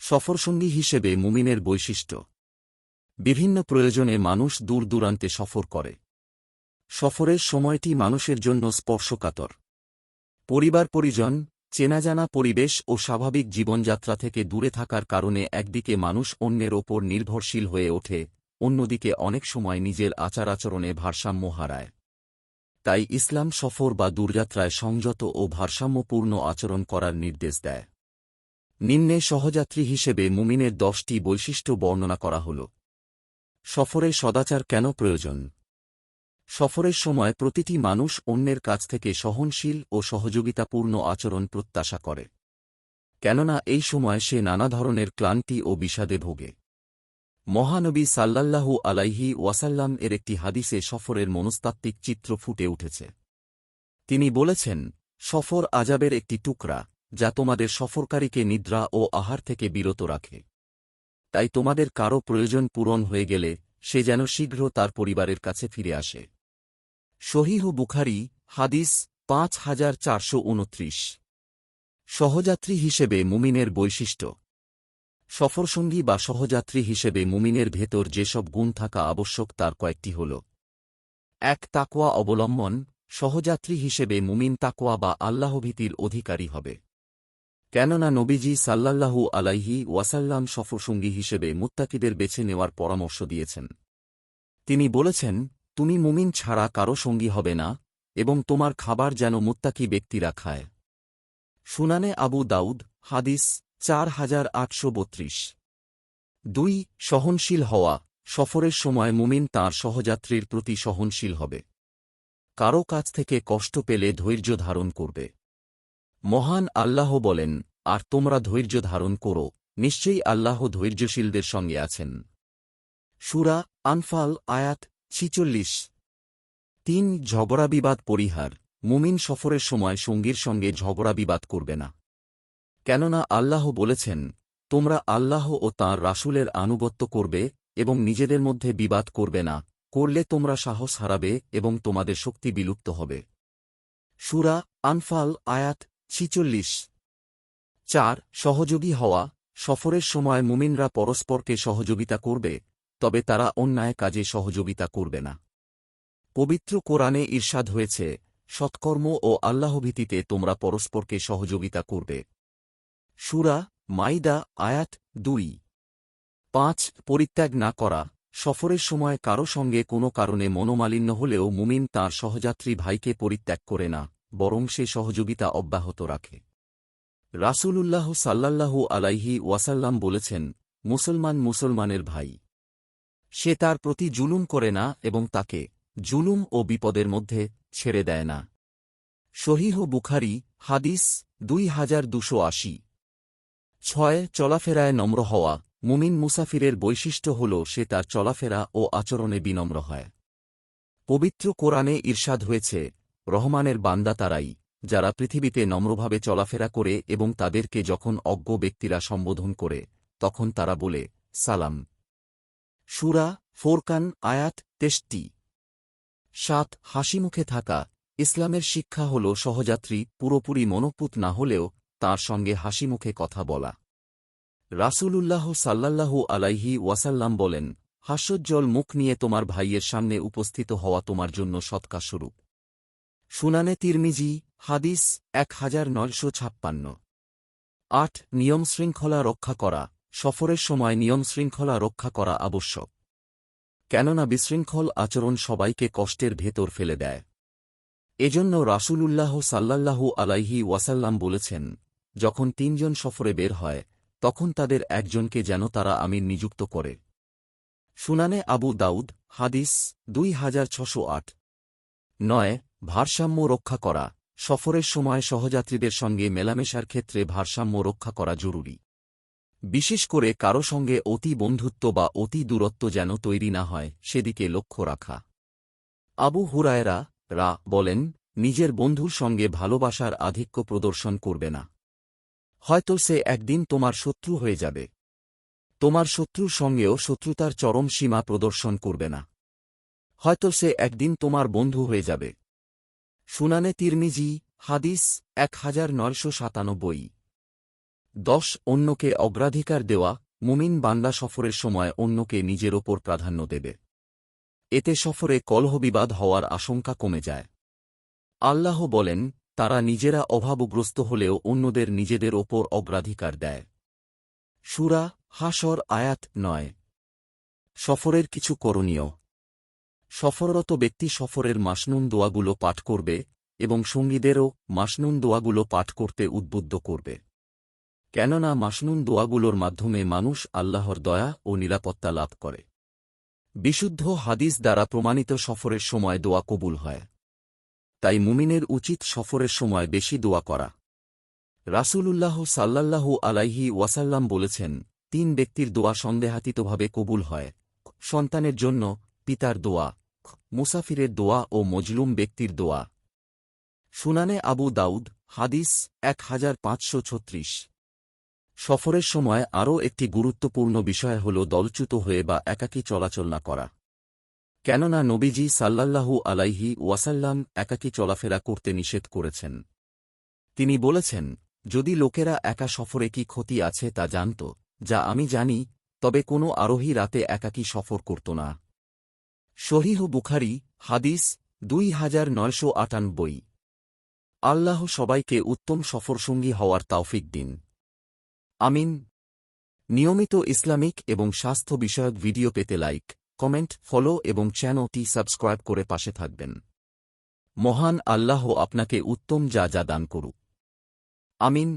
সফরসঙ্গী হিসেবে মুমিনের বৈশিষ্ট্য। বিভিন্ন প্রয়োজনে মানুষ দূর দূরান্তে সফর করে। সফরের সময়টি মানুষের জন্য স্পর্শকাতর। পরিবার পরিজন, চেনাজানা পরিবেশ ও স্বাভাবিক জীবনযাত্রা থেকে দূরে থাকার কারণে একদিকে মানুষ অন্যের ওপর নির্ভরশীল হয়ে ওঠে, অন্যদিকে অনেক সময় নিজের আচার আচরণে ভারসাম্য হারায়। তাই ইসলাম সফর বা দূরযাত্রায় সংযত ও ভারসাম্যপূর্ণ আচরণ করার নির্দেশ দেয়। নিম্নে সহযাত্রী হিসেবে মুমিনের 10টি বৈশিষ্ট্য বর্ণনা করা হল। সফরে সদাচার কেন প্রয়োজন? সফরের সময় প্রতিটি মানুষ অন্যের কাছ থেকে সহনশীল ও সহযোগিতাপূর্ণ আচরণ প্রত্যাশা করে। কেননা এই সময় সে নানা ধরনের ক্লান্তি ও বিষাদে ভোগে। মহানবী সাল্লাল্লাহু আলাইহি ওয়াসাল্লাম এর একটি হাদিসে সফরের মনস্তাত্ত্বিক চিত্র ফুটে উঠেছে। তিনি বলেছেন, সফর আযাবের একটি টুকরা, যা তোমাদের সফরকারীকে নিদ্রা ও আহার থেকে বিরত রাখে। তাই তোমাদের কারো প্রয়োজন পূরণ হয়ে গেলে সে যেন শীঘ্র তার পরিবারের কাছে ফিরে আসে। সহিহ বুখারী, হাদিস 5429। সহযাত্রী হিসেবে মুমিনের বৈশিষ্ট্য। সফরসঙ্গী বা সহযাত্রী হিসেবে মুমিনের ভেতর যেসব গুণ থাকা আবশ্যক তার কয়েকটি হল। 1. তাকওয়া অবলম্বন। সহযাত্রী হিসেবে মুমিন তাকওয়া বা আল্লাহভীতির অধিকারী হবে। কেননা নবীজি সাল্লাল্লাহু আলাইহি ওয়াসাল্লাম সফরসঙ্গী হিসেবে মুত্তাকিদের বেছে নেওয়ার পরামর্শ দিয়েছেন। তিনি বলেছেন, তুমি মুমিন ছাড়া কারো সঙ্গী হবে না, এবং তোমার খাবার যেন মুত্তাকি ব্যক্তিরা খায়। সুনানে আবু দাউদ, হাদিস 4832। 2. সহনশীল হওয়া। সফরের সময় মুমিন তাঁর সহযাত্রীর প্রতি সহনশীল হবে। কারো কাছ থেকে কষ্ট পেলে ধৈর্য ধারণ করবে। মহান আল্লাহ বলেন, আর তোমরা ধৈর্য ধারণ করো, নিশ্চয়ই আল্লাহ ধৈর্যশীলদের সঙ্গে আছেন। সূরা আনফাল, আয়াত 46। 3. ঝগড়াবিবাদ পরিহার। মুমিন সফরের সময় সঙ্গীর সঙ্গে ঝগড়াবিবাদ করবে না। কেননা আল্লাহ বলেছেন, তোমরা আল্লাহ ও তাঁর রাসূলের আনুগত্য করবে এবং নিজেদের মধ্যে বিবাদ করবে না, করলে তোমরা সাহস হারাবে এবং তোমাদের শক্তি বিলুপ্ত হবে। সূরা আনফাল, আয়াত 46। 4. সহযোগী হওয়া। সফরের সময় মুমিনরা পরস্পরকে সহযোগিতা করবে, তবে তারা অন্যায় কাজে সহযোগিতা করবে না। পবিত্র কোরআনে ইরশাদ হয়েছে, সৎকর্ম ও আল্লাহভীতিতে তোমরা পরস্পরকে সহযোগিতা করবে। সূরা মাইদা, আয়াত 2। 5. পরিত্যাগ না করা। সফরের সময় কারো সঙ্গে কোনো কারণে মনোমালিন্য হলেও মুমিন তাঁর সহযাত্রী ভাইকে পরিত্যাগ করে না, বরং সে সহযোগিতা অব্যাহত রাখে। রাসূলুল্লাহ সাল্লাল্লাহু আলাইহি ওয়াসাল্লাম বলেছেন, মুসলমান মুসলমানের ভাই। সে তার প্রতি জুলুম করে না এবং তাকে জুলুম ও বিপদের মধ্যে ছেড়ে দেয় না। সহিহ বুখারী, হাদিস 2280। 6. চলাফেরায় নম্র হওয়া। মুমিন মুসাফিরের বৈশিষ্ট্য হল সে তার চলাফেরা ও আচরণে বিনম্র হয়। পবিত্র কোরআনে ইরশাদ হয়েছে, রহমানের বান্দা তারাই, যারা পৃথিবীতে নম্রভাবে চলাফেরা করে এবং তাদেরকে যখন অজ্ঞ ব্যক্তিরা সম্বোধন করে, তখন তারা বলে, সালাম। সূরা ফোরকান, আয়াত 63। 7. হাসিমুখে থাকা। ইসলামের শিক্ষা হল সহযাত্রী পুরোপুরি মনোপুত না হলেও তাঁর সঙ্গে হাসিমুখে কথা বলা। রাসূলুল্লাহ সাল্লাল্লাহু আলাইহি ওয়াসাল্লাম বলেন, হাস্যোজ্জ্বল মুখ নিয়ে তোমার ভাইয়ের সামনে উপস্থিত হওয়া তোমার জন্য সৎকারস্বরূপ। সুনানে তিরমিজি, হাদিস 1956। 8. নিয়মশৃঙ্খলা রক্ষা করা। সফরের সময় নিয়মশৃঙ্খলা রক্ষা করা আবশ্যক। কেননা বিশৃঙ্খল আচরণ সবাইকে কষ্টের ভেতর ফেলে দেয়। এজন্য রাসূলুল্লাহ সাল্লাল্লাহু আলাইহি ওয়াসাল্লাম বলেছেন, যখন 3 জন সফরে বের হয়, তখন তাদের একজনকে যেন তারা আমির নিযুক্ত করে। সুনানে আবু দাউদ, হাদিস 2608। 9. ভারসাম্য রক্ষা করা। সফরের সময় সহযাত্রীদের সঙ্গে মেলামেশার ক্ষেত্রে ভারসাম্য রক্ষা করা জরুরি। বিশেষ করে কারো সঙ্গে অতি বন্ধুত্ব বা অতি দূরত্ব যেন তৈরি না হয়, সেদিকে লক্ষ্য রাখা। আবু হুরায়রা বলেন, নিজের বন্ধুর সঙ্গে ভালোবাসার আধিক্য প্রদর্শন করবে না। হয়তো সে একদিন তোমার শত্রু হয়ে যাবে। তোমার শত্রুর সঙ্গেও শত্রুতার চরম সীমা প্রদর্শন করবে না। হয়তো সে একদিন তোমার বন্ধু হয়ে যাবে। সুনানে তিরমিজি, হাদিস 1997। 10 অন্যকে অগ্রাধিকার দেওয়া। মুমিন বান্দা সফরের সময় অন্যকে নিজের ওপর প্রাধান্য দেবে। এতে সফরে কলহবিবাদ হওয়ার আশঙ্কা কমে যায়। আল্লাহ বলেন, তারা নিজেরা অভাবগ্রস্ত হলেও অন্যদের নিজেদের ওপর অগ্রাধিকার দেয়। সূরা হাশর আয়াত 9। সফরের কিছু করণীয়। সফররত ব্যক্তি সফরের মাসনুন দোয়াগুলো পাঠ করবে এবং সঙ্গীদেরও মাসনুন দোয়াগুলো পাঠ করতে উদ্বুদ্ধ করবে। কেননা মাসনুন দোয়াগুলোর মাধ্যমে মানুষ আল্লাহর দয়া ও নিরাপত্তা লাভ করে। বিশুদ্ধ হাদিস দ্বারা প্রমাণিত সফরের সময় দোয়া কবুল হয়। তাই মুমিনের উচিত সফরের সময় বেশি দোয়া করা। রাসূলুল্লাহ সাল্লাল্লাহু আলাইহি ওয়াসাল্লাম বলেছেন, 3 ব্যক্তির দোয়া সন্দেহাতীতভাবে কবুল হয়: সন্তানের জন্য, পিতার দোয়া, মুসাফিরের দোয়া ও মজলুম ব্যক্তির দোয়া। সুনানে আবু দাউদ, হাদিস 1536। সফরের সময় আরও একটি গুরুত্বপূর্ণ বিষয় হল দলচ্যুত হয়ে বা একাকী চলাচল না করা। কেননা নবীজি সাল্লাল্লাহু আলাইহি ওয়াসাল্লাম একাকী চলাফেরা করতে নিষেধ করেছেন। তিনি বলেছেন, যদি লোকেরা একা সফরে কি ক্ষতি আছে তা জানত, যা আমি জানি, তবে কোনো আরোহী রাতে একাকী সফর করত না। সহিহ বুখারী, হাদিস 2998। আল্লাহ সবাইকে উত্তম সফরসঙ্গী হওয়ার তাওফিক দিন। আমিন। নিয়মিত ইসলামিক এবং স্বাস্থ্য বিষয়ক ভিডিও পেতে লাইক, কমেন্ট, ফলো এবং চ্যানেলটি সাবস্ক্রাইব করে পাশে থাকবেন। মহান আল্লাহ আপনাকে উত্তম যা দান করুক। আমিন।